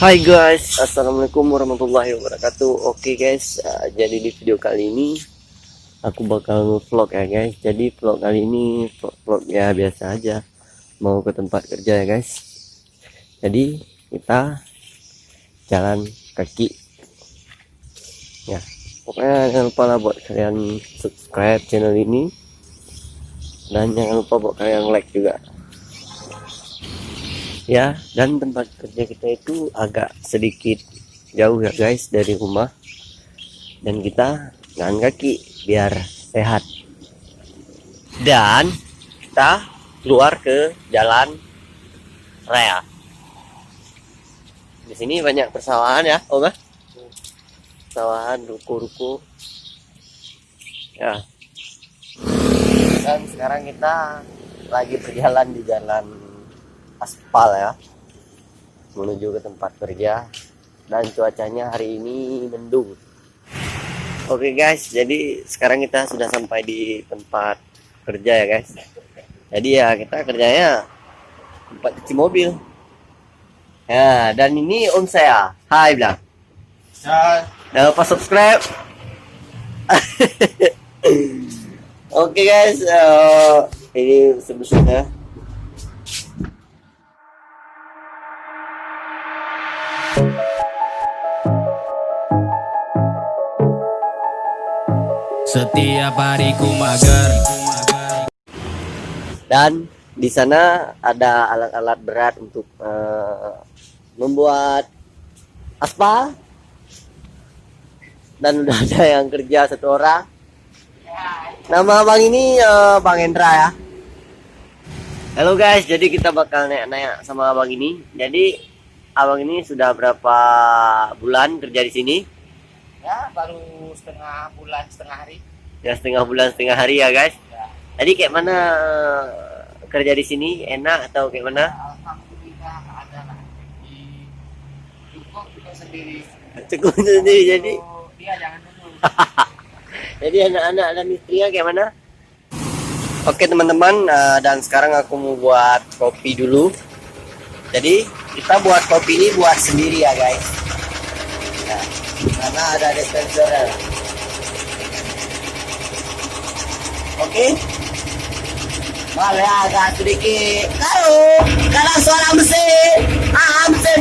Hai guys, assalamualaikum warahmatullahi wabarakatuh. Oke guys, jadi di video kali ini aku bakal vlog ya guys. Jadi vlog kali ini vlog ya biasa aja, mau ke tempat kerja ya guys. Jadi kita jalan kaki ya. Pokoknya jangan lupa lah buat kalian subscribe channel ini, dan jangan lupa buat kalian like juga ya. Dan tempat kerja kita itu agak sedikit jauh ya guys dari rumah, dan kita jalan kaki biar sehat. Dan kita keluar ke jalan raya. Di sini banyak persawahan ya, Om. Persawahan, ruko-ruko ya. Dan sekarang kita lagi berjalan di jalan aspal ya, menuju ke tempat kerja, dan cuacanya hari ini mendung. Oke guys, jadi sekarang kita sudah sampai di tempat kerja ya guys. Jadi ya kita kerjanya tempat cuci mobil ya. Dan ini om saya, hai bilang ya. Jangan lupa subscribe. Oke guys, ini sebelumnya setiap hariku mager. Dan di sana ada alat-alat berat untuk membuat aspal. Dan udah ada yang kerja satu orang. Nama abang ini Bang Hendra ya. Halo guys, jadi kita bakal nanya sama abang ini. Jadi abang ini sudah berapa bulan kerja di sini? Ya, baru setengah bulan, setengah hari. Ya, setengah bulan, setengah hari ya guys. Ya. Jadi kayak mana kerja di sini? Enak atau kayak mana? Alhamdulillah ada lah. Cukup kita sendiri. Cukup sendiri jadi. Dia jangan dulu. Jadi anak-anak dan istrinya kayak mana? Oke teman-teman, dan sekarang aku mau buat kopi dulu. Jadi kita buat kopi ini buat sendiri ya guys. Nah, karena ada dispenser. Oke. Boleh agak sedikit. Kalau suara mesin, mesin